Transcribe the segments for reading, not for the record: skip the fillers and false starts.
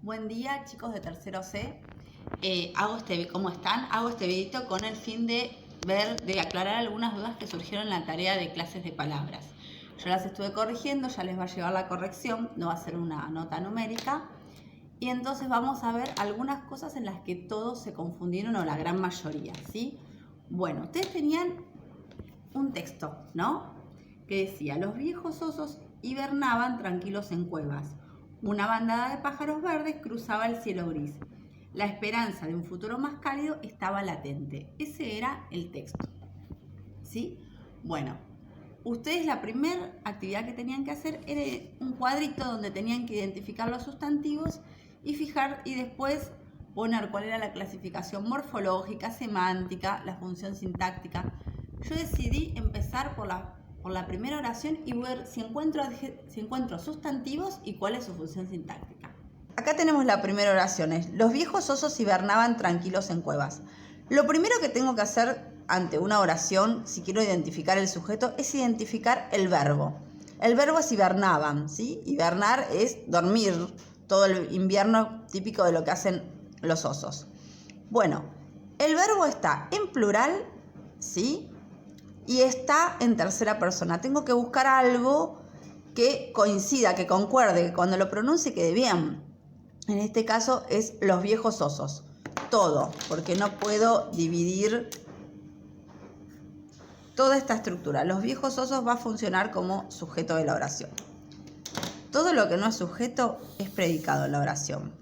Buen día, chicos de tercero C. ¿Cómo están? Hago este videito con el fin de aclarar algunas dudas que surgieron en la tarea de clases de palabras. Yo las estuve corrigiendo, ya les va a llevar la corrección, no va a ser una nota numérica. Y entonces vamos a ver algunas cosas en las que todos se confundieron, o la gran mayoría, ¿sí? Bueno, ustedes tenían un texto, ¿no? Que decía: los viejos osos hibernaban tranquilos en cuevas. Una bandada de pájaros verdes cruzaba el cielo gris. La esperanza de un futuro más cálido estaba latente. Ese era el texto, ¿sí? Bueno, ustedes la primera actividad que tenían que hacer era un cuadrito donde tenían que identificar los sustantivos y después poner cuál era la clasificación morfológica, semántica, la función sintáctica. Yo decidí empezar por la primera oración y ver si encuentro sustantivos y cuál es su función sintáctica. Acá tenemos la primera oración: los viejos osos hibernaban tranquilos en cuevas. Lo primero que tengo que hacer ante una oración, si quiero identificar el sujeto, es identificar el verbo. El verbo es hibernaban, ¿sí? Hibernar es dormir, todo el invierno típico de lo que hacen los osos. Bueno, el verbo está en plural, ¿sí? Y está en tercera persona. Tengo que buscar algo que coincida, que concuerde, que cuando lo pronuncie quede bien. En este caso es los viejos osos. Todo, porque no puedo dividir toda esta estructura. Los viejos osos va a funcionar como sujeto de la oración. Todo lo que no es sujeto es predicado en la oración.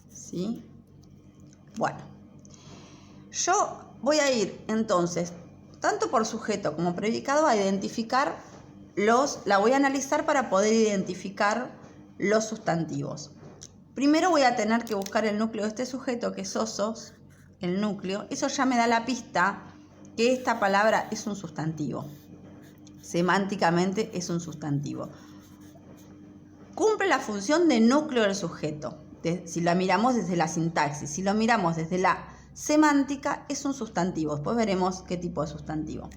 ¿Sí? Bueno, yo voy a ir entonces, tanto por sujeto como predicado, a identificar la voy a analizar para poder identificar los sustantivos. Primero voy a tener que buscar el núcleo de este sujeto, que es osos, el núcleo. Eso ya me da la pista que esta palabra es un sustantivo. Semánticamente es un sustantivo. Cumple la función de núcleo del sujeto. Si la miramos desde la sintaxis, si lo miramos desde la semántica, es un sustantivo. Después veremos qué tipo de sustantivo.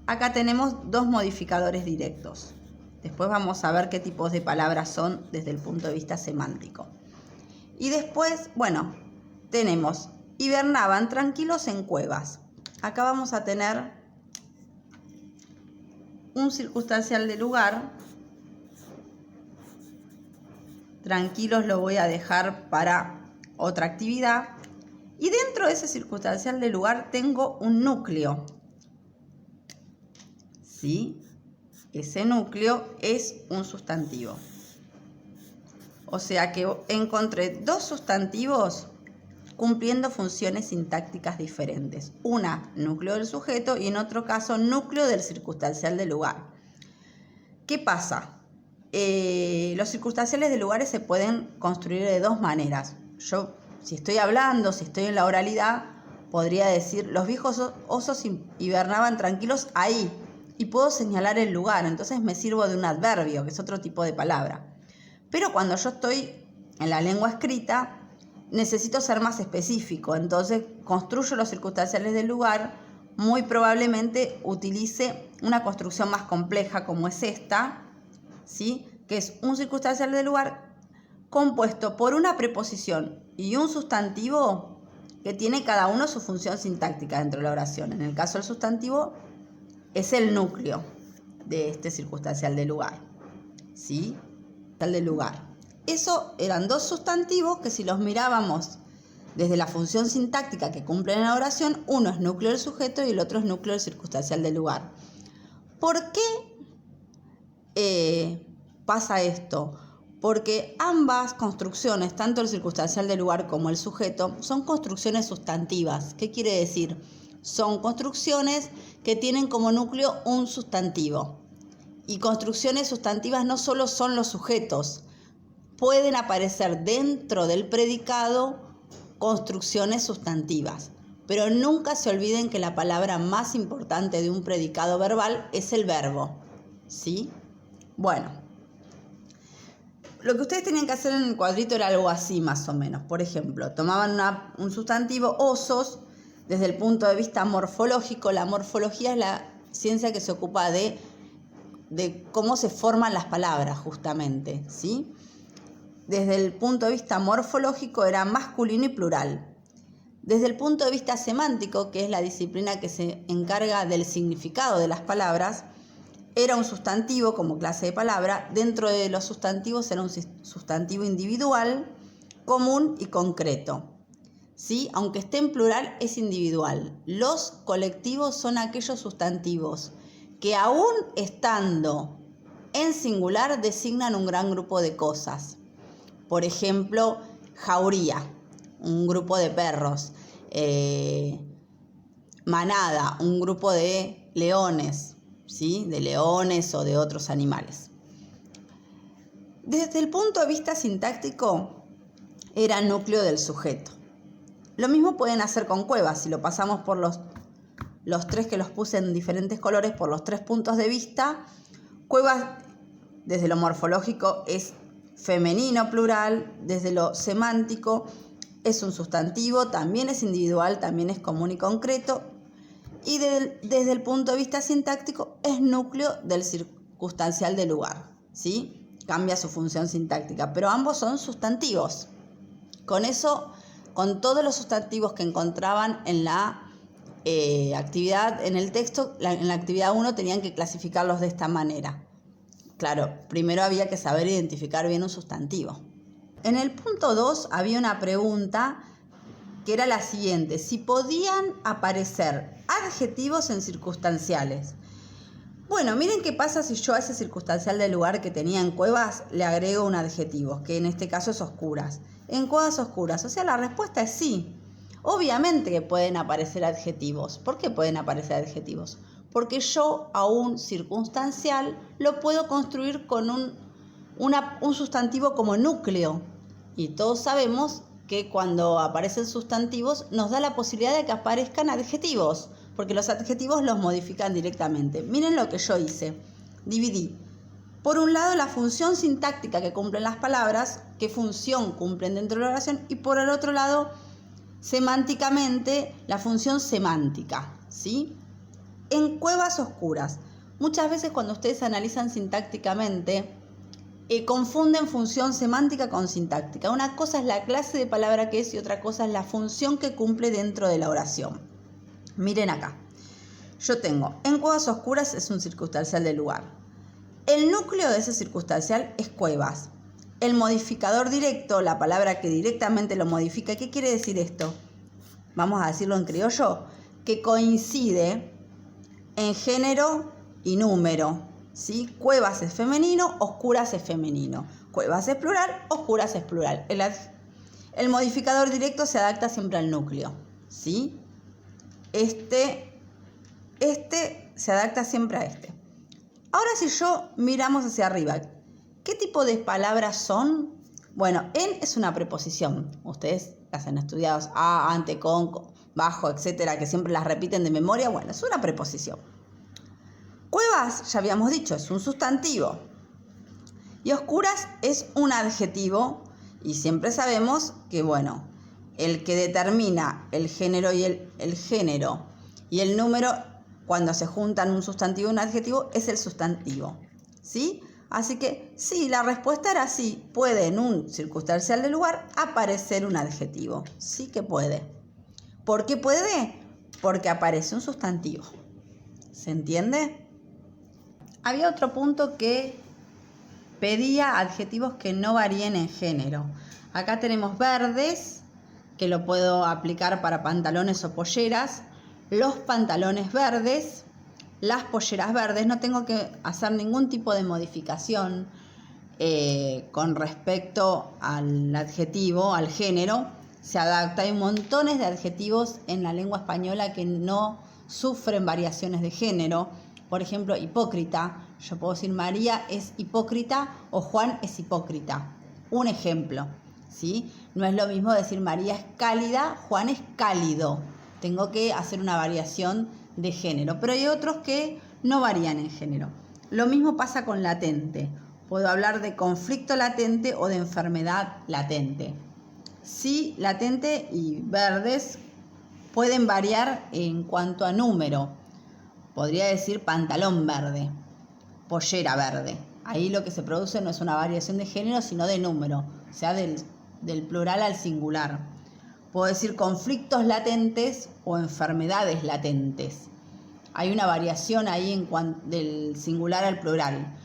Acá tenemos dos modificadores directos. Después vamos a ver qué tipos de palabras son desde el punto de vista semántico. Y después, bueno, tenemos hibernaban tranquilos en cuevas. Acá vamos a tener un circunstancial de lugar. Tranquilos lo voy a dejar para otra actividad. Y dentro de ese circunstancial de lugar tengo un núcleo. ¿Sí? Ese núcleo es un sustantivo. O sea que encontré dos sustantivos cumpliendo funciones sintácticas diferentes. Una, núcleo del sujeto, y en otro caso, núcleo del circunstancial de lugar. ¿Qué pasa? Los circunstanciales de lugares se pueden construir de dos maneras. Yo, si estoy hablando, si estoy en la oralidad, podría decir: los viejos osos hibernaban tranquilos ahí, y puedo señalar el lugar. Entonces me sirvo de un adverbio, que es otro tipo de palabra. Pero cuando yo estoy en la lengua escrita, necesito ser más específico. Entonces construyo los circunstanciales del lugar. Muy probablemente utilice una construcción más compleja, como es esta, ¿sí? Que es un circunstancial del lugar compuesto por una preposición y un sustantivo que tiene cada uno su función sintáctica dentro de la oración. En el caso del sustantivo, es el núcleo de este circunstancial de lugar, ¿sí? Del lugar. Eso eran dos sustantivos que, si los mirábamos desde la función sintáctica que cumplen en la oración, uno es núcleo del sujeto y el otro es núcleo del circunstancial del lugar. ¿Por qué pasa esto? Porque ambas construcciones, tanto el circunstancial del lugar como el sujeto, son construcciones sustantivas. ¿Qué quiere decir? Son construcciones que tienen como núcleo un sustantivo. Y construcciones sustantivas no solo son los sujetos, pueden aparecer dentro del predicado construcciones sustantivas. Pero nunca se olviden que la palabra más importante de un predicado verbal es el verbo, ¿sí? Bueno, lo que ustedes tenían que hacer en el cuadrito era algo así, más o menos. Por ejemplo, tomaban un sustantivo, osos, desde el punto de vista morfológico. La morfología es la ciencia que se ocupa de de cómo se forman las palabras justamente, ¿sí? Desde el punto de vista morfológico era masculino y plural. Desde el punto de vista semántico, que es la disciplina que se encarga del significado de las palabras, era un sustantivo como clase de palabra. Dentro de los sustantivos era un sustantivo individual, común y concreto. ¿Sí? Aunque esté en plural, es individual. Los colectivos son aquellos sustantivos que aún estando en singular designan un gran grupo de cosas. Por ejemplo, jauría, un grupo de perros. Manada, un grupo de leones, ¿sí? De leones o de otros animales. Desde el punto de vista sintáctico, era núcleo del sujeto. Lo mismo pueden hacer con cuevas. Si lo pasamos por los tres que los puse en diferentes colores, por los 3 puntos de vista, cuevas desde lo morfológico es femenino plural, desde lo semántico es un sustantivo, también es individual, también es común y concreto, y desde el punto de vista sintáctico es núcleo del circunstancial del lugar, ¿sí? Cambia su función sintáctica, pero ambos son sustantivos. Con eso, con todos los sustantivos que encontraban en la actividad, en el texto, en la actividad 1 tenían que clasificarlos de esta manera. Claro, primero había que saber identificar bien un sustantivo. En el punto 2 había una pregunta que era la siguiente: si podían aparecer adjetivos en circunstanciales. Bueno, miren qué pasa si yo a ese circunstancial del lugar que tenía en cuevas le agrego un adjetivo, que en este caso es oscuras. En cuevas oscuras, o sea, la respuesta es sí. Obviamente que pueden aparecer adjetivos. ¿Por qué pueden aparecer adjetivos? Porque yo a un circunstancial lo puedo construir con un sustantivo como núcleo. Y todos sabemos que cuando aparecen sustantivos nos da la posibilidad de que aparezcan adjetivos, porque los adjetivos los modifican directamente. Miren lo que yo hice. Dividí. Por un lado, la función sintáctica que cumplen las palabras, qué función cumplen dentro de la oración, y por el otro lado, semánticamente, la función semántica, ¿sí? En cuevas oscuras. Muchas veces cuando ustedes analizan sintácticamente, confunden función semántica con sintáctica. Una cosa es la clase de palabra que es y otra cosa es la función que cumple dentro de la oración. Miren acá. Yo tengo, en cuevas oscuras es un circunstancial del lugar. El núcleo de ese circunstancial es cuevas. El modificador directo, la palabra que directamente lo modifica, ¿qué quiere decir esto? Vamos a decirlo en criollo, que coincide en género y número, ¿sí? Cuevas es femenino, oscuras es femenino. Cuevas es plural, oscuras es plural. El modificador directo se adapta siempre al núcleo, ¿sí? Este se adapta siempre a este. Ahora si yo miramos hacia arriba, ¿qué tipo de palabras son? Bueno, en es una preposición. Ustedes las han estudiado, a, ante, con, bajo, etcétera, que siempre las repiten de memoria. Bueno, es una preposición. Cuevas, ya habíamos dicho, es un sustantivo. Y oscuras es un adjetivo. Y siempre sabemos que, bueno, el que determina el género y el género y el número, cuando se juntan un sustantivo y un adjetivo, es el sustantivo, ¿sí? Así que sí, la respuesta era sí. Puede en un circunstancial del lugar aparecer un adjetivo. Sí que puede. ¿Por qué puede? Porque aparece un sustantivo. ¿Se entiende? Había otro punto que pedía adjetivos que no varíen en género. Acá tenemos verdes, que lo puedo aplicar para pantalones o polleras. Los pantalones verdes, las polleras verdes, no tengo que hacer ningún tipo de modificación con respecto al adjetivo, al género, se adapta. Hay montones de adjetivos en la lengua española que no sufren variaciones de género. Por ejemplo, hipócrita, yo puedo decir María es hipócrita o Juan es hipócrita. Un ejemplo, ¿sí? No es lo mismo decir María es cálida, Juan es cálido. Tengo que hacer una variación de género, pero hay otros que no varían en género. Lo mismo pasa con latente. Puedo hablar de conflicto latente o de enfermedad latente. Sí, latente y verdes pueden variar en cuanto a número. Podría decir pantalón verde. pollera verde. Ahí lo que se produce no es una variación de género, sino de número, o sea, del plural al singular. Puedo decir conflictos latentes o enfermedades latentes. Hay una variación ahí del singular al plural,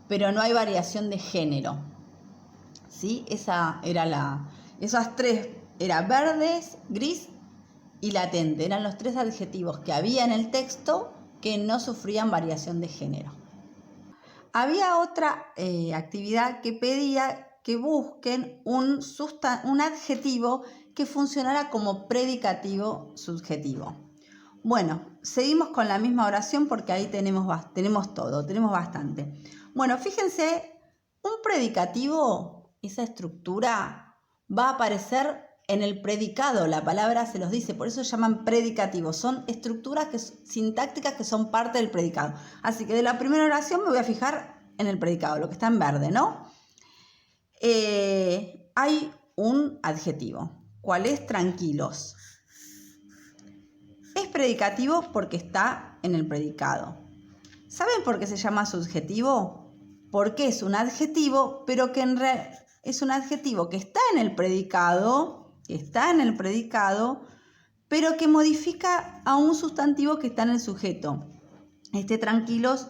pero no hay variación de género. ¿Sí? Esas tres eran verdes, gris y latente. Eran los tres adjetivos que había en el texto que no sufrían variación de género. Había otra actividad que pedía que busquen un adjetivo que funcionara como predicativo subjetivo. Bueno, seguimos con la misma oración porque ahí tenemos bastante. Bueno, fíjense, un predicativo, esa estructura, va a aparecer en el predicado, la palabra se los dice, por eso se llaman predicativos, son estructuras sintácticas que son parte del predicado. Así que de la primera oración me voy a fijar en el predicado, lo que está en verde, ¿no? Hay un adjetivo. ¿Cuál es? Tranquilos. Es predicativo porque está en el predicado. ¿Saben por qué se llama subjetivo? Porque es un adjetivo, pero que en realidad es un adjetivo que está en el predicado, pero que modifica a un sustantivo que está en el sujeto. Tranquilos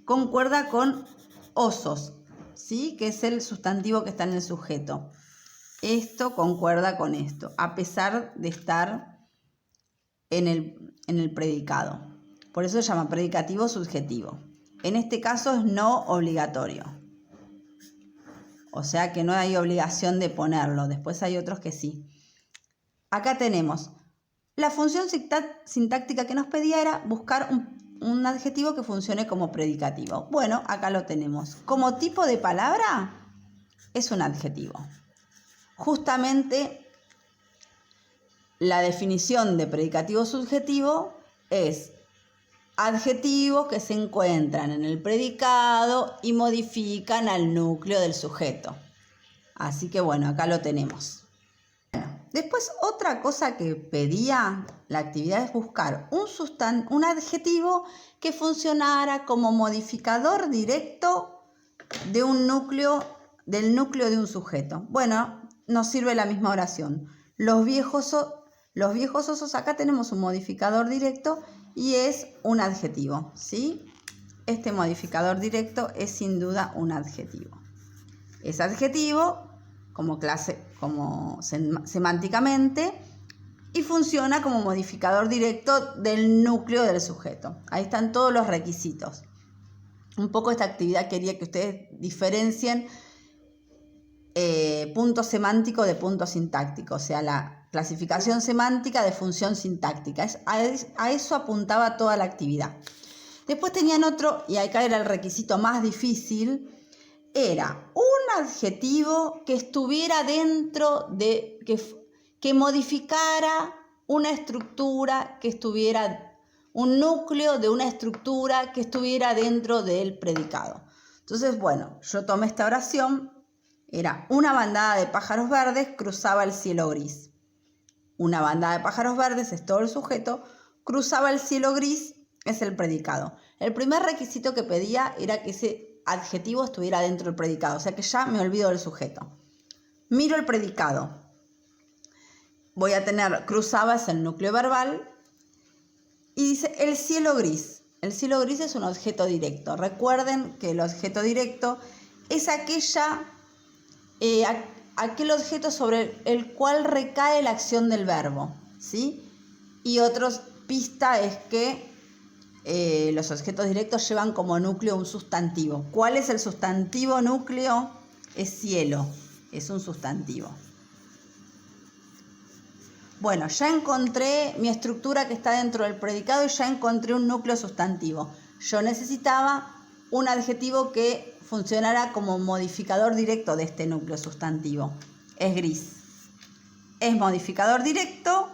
concuerda con osos, ¿sí? Que es el sustantivo que está en el sujeto. Esto concuerda con esto, a pesar de estar en el predicado. Por eso se llama predicativo subjetivo. En este caso es no obligatorio. O sea que no hay obligación de ponerlo. Después hay otros que sí. Acá tenemos la función sintáctica que nos pedía era buscar un adjetivo que funcione como predicativo. Bueno, acá lo tenemos. Como tipo de palabra es un adjetivo. Justamente la definición de predicativo subjetivo es adjetivos que se encuentran en el predicado y modifican al núcleo del sujeto. Así que bueno, acá lo tenemos. Después otra cosa que pedía la actividad es buscar un adjetivo que funcionara como modificador directo de del núcleo de un sujeto. Bueno, nos sirve la misma oración. Los viejos osos, acá tenemos un modificador directo y es un adjetivo, ¿sí? Este modificador directo es sin duda un adjetivo. Es adjetivo como semánticamente y funciona como modificador directo del núcleo del sujeto. Ahí están todos los requisitos. Un poco esta actividad quería que ustedes diferencien punto semántico de punto sintáctico, o sea, la clasificación semántica de función sintáctica. A eso apuntaba toda la actividad. Después tenían otro, y acá era el requisito más difícil, era un adjetivo que estuviera dentro que modificara una estructura un núcleo de una estructura que estuviera dentro del predicado. Entonces, bueno, yo tomé esta oración, era una bandada de pájaros verdes cruzaba el cielo gris. Una bandada de pájaros verdes es todo el sujeto, cruzaba el cielo gris es el predicado. El primer requisito que pedía era que ese adjetivo estuviera dentro del predicado, o sea que ya me olvido del sujeto. Miro el predicado. Voy a tener cruzaba es el núcleo verbal y dice el cielo gris. El cielo gris es un objeto directo. Recuerden que el objeto directo es aquel objeto sobre el cual recae la acción del verbo, ¿sí? Y otra pista es que los objetos directos llevan como núcleo un sustantivo. ¿Cuál es el sustantivo núcleo? Es cielo, es un sustantivo. Bueno, ya encontré mi estructura que está dentro del predicado y ya encontré un núcleo sustantivo. Yo necesitaba un adjetivo que funcionara como modificador directo de este núcleo sustantivo. Es gris. Es modificador directo,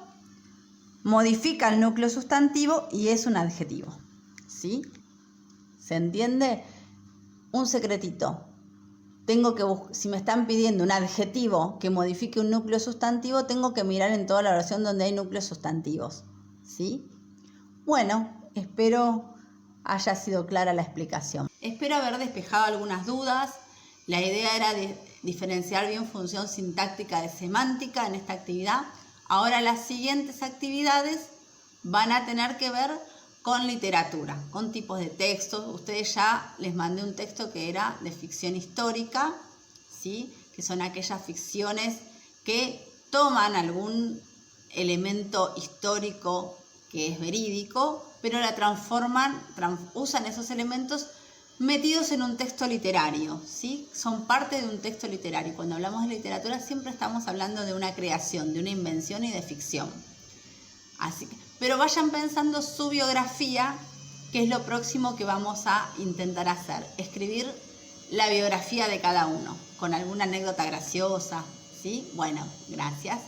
modifica el núcleo sustantivo y es un adjetivo. ¿Sí? ¿Se entiende? Un secretito. Si me están pidiendo un adjetivo que modifique un núcleo sustantivo, tengo que mirar en toda la oración donde hay núcleos sustantivos. ¿Sí? Bueno, espero haya sido clara la explicación. Espero haber despejado algunas dudas. La idea era diferenciar bien función sintáctica de semántica en esta actividad. Ahora las siguientes actividades van a tener que ver con literatura, con tipos de textos. Ustedes ya les mandé un texto que era de ficción histórica, ¿sí? Que son aquellas ficciones que toman algún elemento histórico que es verídico, pero la transforman, usan esos elementos metidos en un texto literario, ¿sí? Son parte de un texto literario. Cuando hablamos de literatura siempre estamos hablando de una creación, de una invención y de ficción. Así que, pero vayan pensando su biografía, que es lo próximo que vamos a intentar hacer. Escribir la biografía de cada uno, con alguna anécdota graciosa, ¿sí? Bueno, gracias.